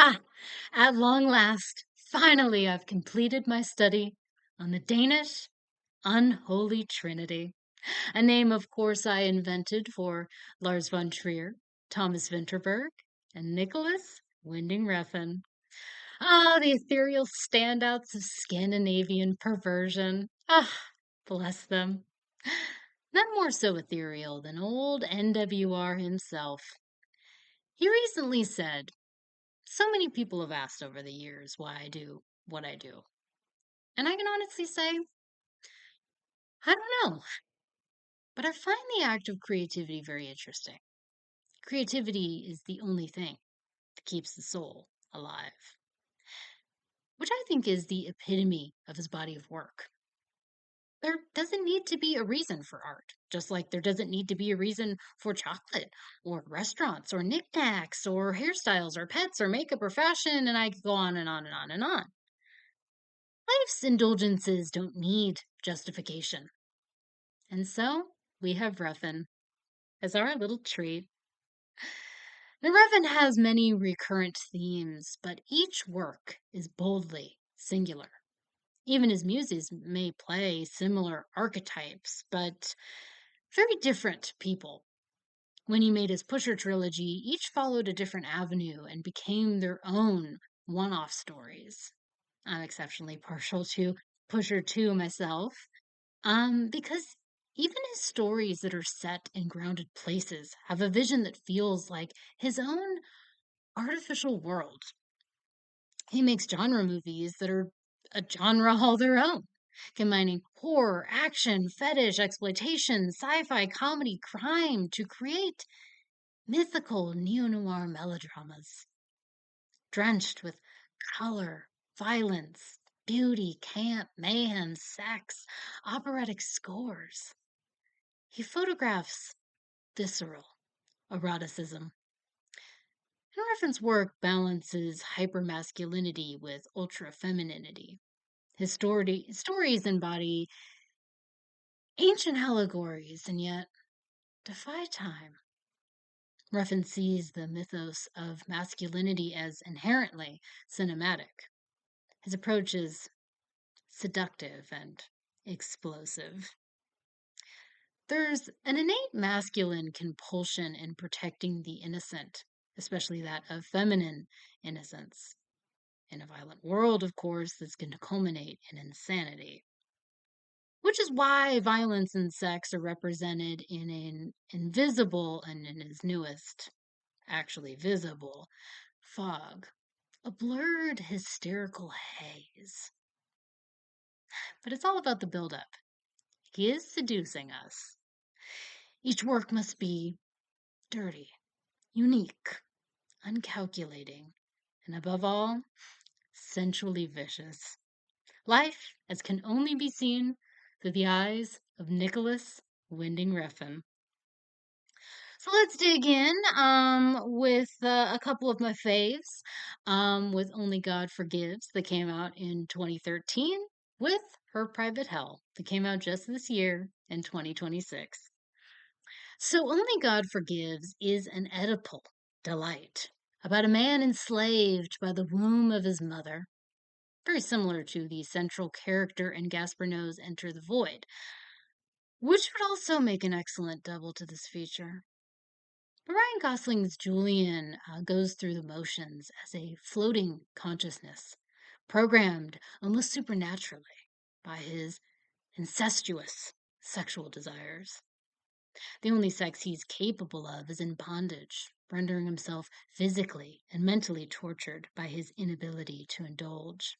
Ah, at long last, finally I've completed my study on the Danish Unholy Trinity, a name, of course, I invented for Lars von Trier, Thomas Vinterberg, and Nicolas Winding Refn. Ah, the ethereal standouts of Scandinavian perversion. Ah, bless them. None more so ethereal than old NWR himself. He recently said, so many people have asked over the years why I do what I do. And I can honestly say, I don't know. But I find the act of creativity very interesting. Creativity is the only thing that keeps the soul alive, which I think is the epitome of his body of work. There doesn't need to be a reason for art, just like there doesn't need to be a reason for chocolate or restaurants or knickknacks or hairstyles or pets or makeup or fashion, and I could go on and on and on and on. Life's indulgences don't need justification. And so we have Refn as our little treat. The Refn has many recurrent themes, but each work is boldly singular. Even his muses may play similar archetypes, but very different people. When he made his Pusher trilogy, each followed a different avenue and became their own one off stories. I'm exceptionally partial to Pusher 2 myself, because even his stories that are set in grounded places have a vision that feels like his own artificial world. He makes genre movies that are a genre all their own, combining horror, action, fetish, exploitation, sci-fi, comedy, crime to create mythical neo-noir melodramas, drenched with color, violence, beauty, camp, mayhem, sex, operatic scores. He photographs visceral eroticism. And Refn's work balances hypermasculinity with ultra-femininity. His stories embody ancient allegories and yet defy time. Refn sees the mythos of masculinity as inherently cinematic. His approach is seductive and explosive. There's an innate masculine compulsion in protecting the innocent, especially that of feminine innocence. In a violent world, of course, that's going to culminate in insanity. Which is why violence and sex are represented in an invisible and in his newest, actually visible, fog, a blurred, hysterical haze. But it's all about the buildup. He is seducing us. Each work must be dirty, unique, uncalculating, and above all, sensually vicious. Life as can only be seen through the eyes of Nicolas Winding Refn. So let's dig in with a couple of my faves, with Only God Forgives that came out in 2013, with Her Private Hell that came out just this year in 2026. So Only God Forgives is an Oedipal delight about a man enslaved by the womb of his mother, very similar to the central character in Gaspar Noé's Enter the Void, which would also make an excellent double to this feature. But Ryan Gosling's Julian goes through the motions as a floating consciousness, programmed almost supernaturally by his incestuous sexual desires. The only sex he's capable of is in bondage, rendering himself physically and mentally tortured by his inability to indulge.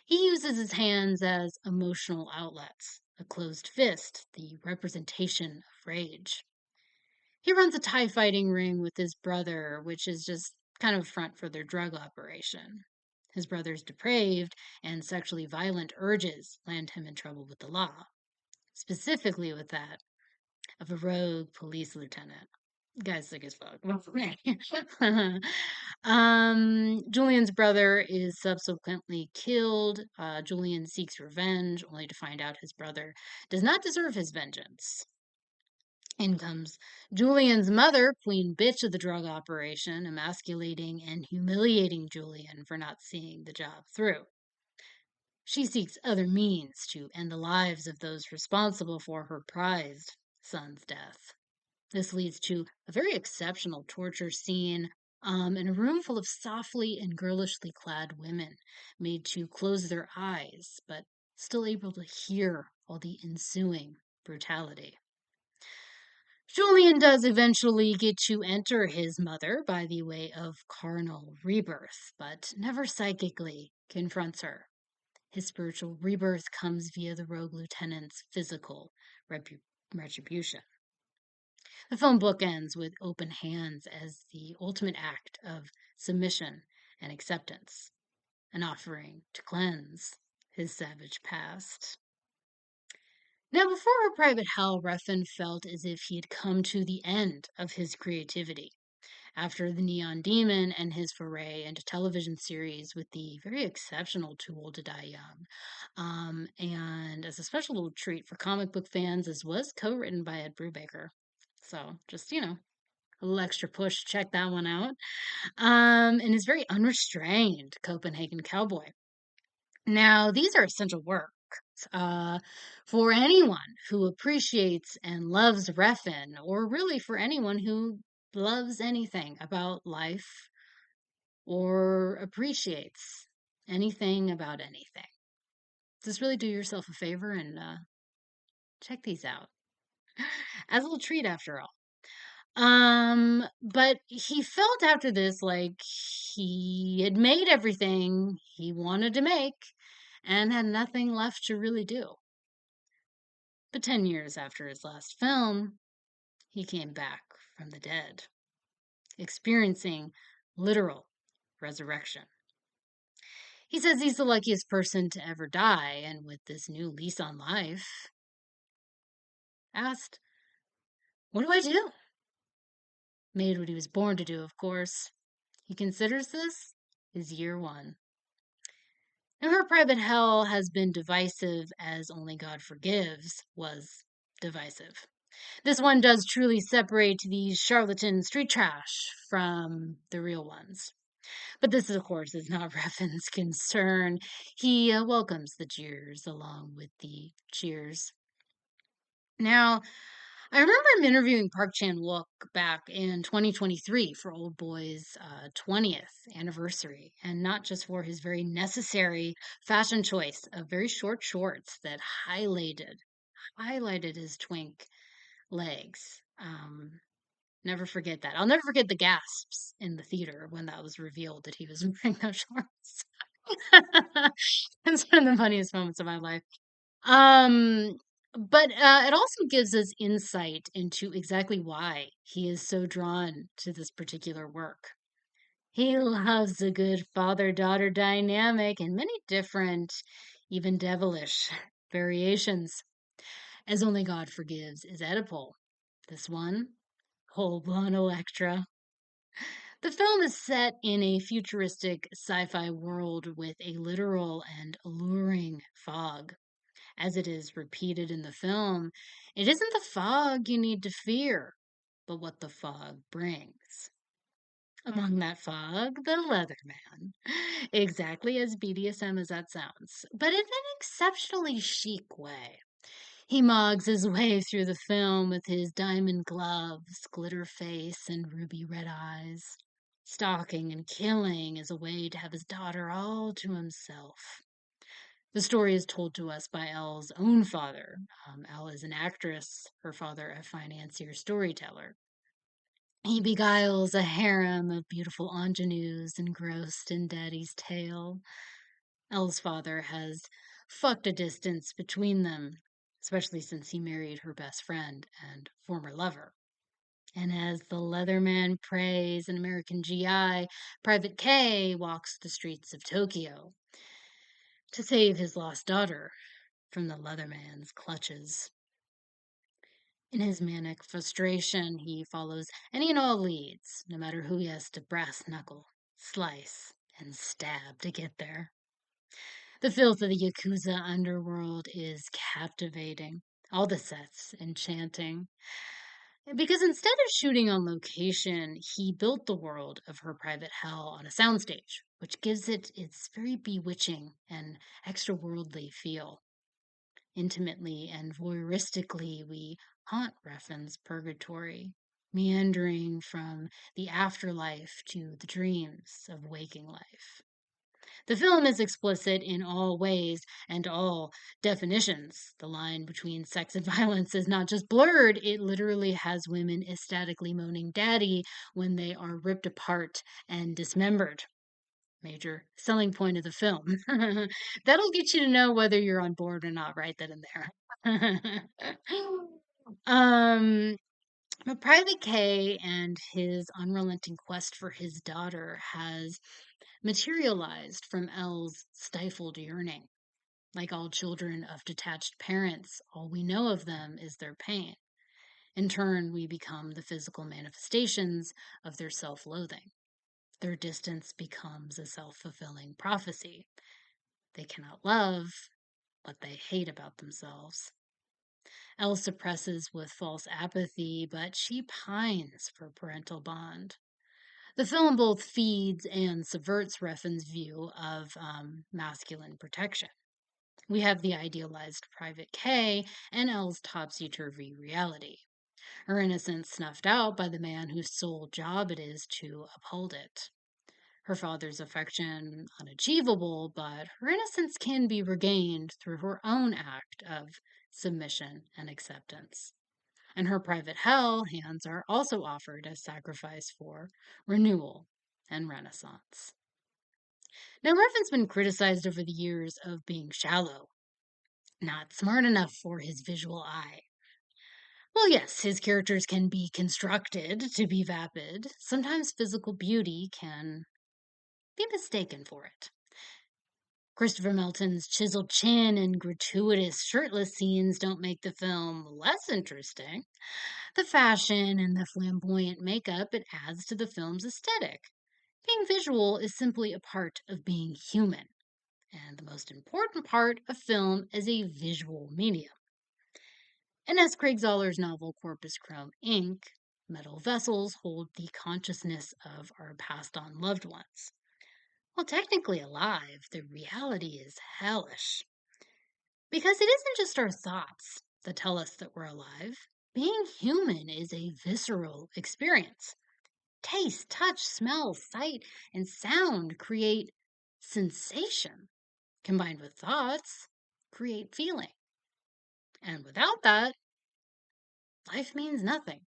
He uses his hands as emotional outlets, a closed fist, the representation of rage. He runs a Thai fighting ring with his brother, which is just kind of a front for their drug operation. His brother's depraved and sexually violent urges land him in trouble with the law, specifically with that of a rogue police lieutenant. Guy's sick as fuck. Julian's brother is subsequently killed. Julian seeks revenge, only to find out his brother does not deserve his vengeance. In comes Julian's mother, queen bitch of the drug operation, emasculating and humiliating Julian for not seeing the job through. She seeks other means to end the lives of those responsible for her prized son's death. This leads to a very exceptional torture scene in a room full of softly and girlishly clad women, made to close their eyes, but still able to hear all the ensuing brutality. Julian does eventually get to enter his mother by the way of carnal rebirth, but never psychically confronts her. His spiritual rebirth comes via the rogue lieutenant's physical retribution. The film bookends with open hands as the ultimate act of submission and acceptance, an offering to cleanse his savage past. Now, before her private hell, Refn felt as if he had come to the end of his creativity. After The Neon Demon and his foray into television series with the very exceptional Too Old to Die Young. And as a special little treat for comic book fans, this was co-written by Ed Brubaker. So just, a little extra push, check that one out. And his very unrestrained Copenhagen Cowboy. Now, these are essential works for anyone who appreciates and loves Refn, or really for anyone who loves anything about life or appreciates anything about anything. Just really do yourself a favor and check these out. As a little treat, after all. But he felt after this like he had made everything he wanted to make and had nothing left to really do. But 10 years after his last film, he came back from the dead, experiencing literal resurrection. He says he's the luckiest person to ever die, and with this new lease on life, asked, "What do I do?" Made what he was born to do, of course. He considers this his year one. Now, her private hell has been divisive as Only God Forgives was divisive. This one does truly separate these charlatan street trash from the real ones. But this, of course, is not Refn's concern. He welcomes the jeers along with the cheers. Now, I remember him interviewing Park Chan-wook back in 2023 for Old Boy's 20th anniversary, and not just for his very necessary fashion choice of very short shorts that highlighted his twink legs. Never forget that. I'll never forget the gasps in the theater when that was revealed that he was wearing those shorts. It's one of the funniest moments of my life. Um, but it also gives us insight into exactly why he is so drawn to this particular work. He loves a good father-daughter dynamic and many different, even devilish variations. As Only God Forgives is Oedipal. This one, full-blown Electra. The film is set in a futuristic sci-fi world with a literal and alluring fog. As it is repeated in the film, it isn't the fog you need to fear, but what the fog brings. Among that fog, the Leatherman. Exactly as BDSM as that sounds, but in an exceptionally chic way. He mogs his way through the film with his diamond gloves, glitter face, and ruby red eyes. Stalking and killing as a way to have his daughter all to himself. The story is told to us by Elle's own father. Elle is an actress, her father a financier storyteller. He beguiles a harem of beautiful ingenues engrossed in Daddy's tale. Elle's father has fucked a distance between them, especially since he married her best friend and former lover. And as the Leatherman prays an American GI, Private K walks the streets of Tokyo to save his lost daughter from the Leatherman's clutches. In his manic frustration, he follows any and all leads, no matter who he has to brass knuckle, slice, and stab to get there. The filth of the Yakuza underworld is captivating. All the sets enchanting. Because instead of shooting on location, he built the world of her private hell on a soundstage, which gives it its very bewitching and extra-worldly feel. Intimately and voyeuristically, we haunt Refn's purgatory, meandering from the afterlife to the dreams of waking life. The film is explicit in all ways and all definitions. The line between sex and violence is not just blurred, it literally has women ecstatically moaning daddy when they are ripped apart and dismembered. Major selling point of the film. That'll get you to know whether you're on board or not, right then and there. um, but Private K and his unrelenting quest for his daughter has materialized from Elle's stifled yearning. Like all children of detached parents, all we know of them is their pain. In turn, we become the physical manifestations of their self loathing. Their distance becomes a self fulfilling prophecy. They cannot love what they hate about themselves. Elle suppresses with false apathy, but she pines for parental bond. The film both feeds and subverts Refn's view of masculine protection. We have the idealized Private K and Elle's topsy-turvy reality. Her innocence snuffed out by the man whose sole job it is to uphold it. Her father's affection unachievable, but her innocence can be regained through her own act of submission and acceptance. And her private hell hands are also offered as sacrifice for renewal and renaissance. Now, Refn's been criticized over the years of being shallow, not smart enough for his visual eye. Well, yes, his characters can be constructed to be vapid. Sometimes physical beauty can be mistaken for it. Christopher Melton's chiseled chin and gratuitous shirtless scenes don't make the film less interesting. The fashion and the flamboyant makeup, it adds to the film's aesthetic. Being visual is simply a part of being human, and the most important part of film is a visual medium. In S. Craig Zahler's novel Corpus Chrome Inc., metal vessels hold the consciousness of our passed on loved ones. While technically alive, the reality is hellish. Because it isn't just our thoughts that tell us that we're alive. Being human is a visceral experience. Taste, touch, smell, sight, and sound create sensation. Combined with thoughts, create feeling. And without that, life means nothing.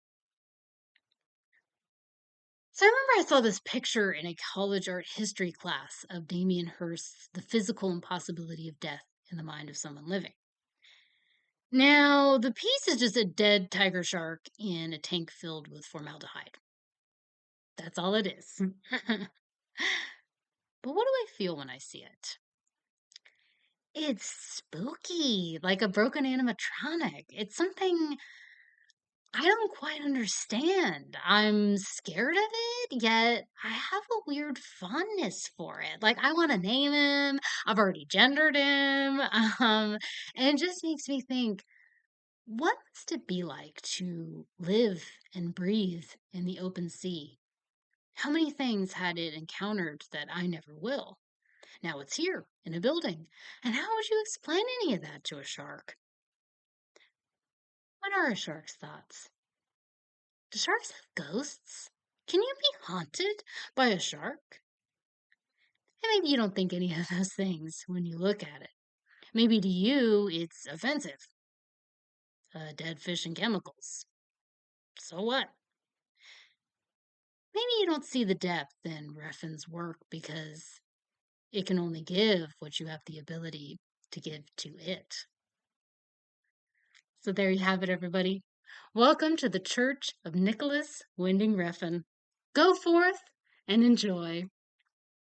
So I remember I saw this picture in a college art history class of Damien Hirst's The Physical Impossibility of Death in the Mind of Someone Living. Now, the piece is just a dead tiger shark in a tank filled with formaldehyde. That's all it is. But what do I feel when I see it? It's spooky, like a broken animatronic. It's something I don't quite understand. I'm scared of it, yet I have a weird fondness for it. Like, I want to name him. I've already gendered him. And it just makes me think, what must it be like to live and breathe in the open sea? How many things had it encountered that I never will? Now it's here in a building. And how would you explain any of that to a shark? What are a shark's thoughts? Do sharks have ghosts? Can you be haunted by a shark? And maybe you don't think any of those things when you look at it. Maybe to you it's offensive. Dead fish and chemicals. So what? Maybe you don't see the depth in Refn's work because it can only give what you have the ability to give to it. So there you have it, everybody. Welcome to the Church of Nicolas Winding Refn. Go forth and enjoy.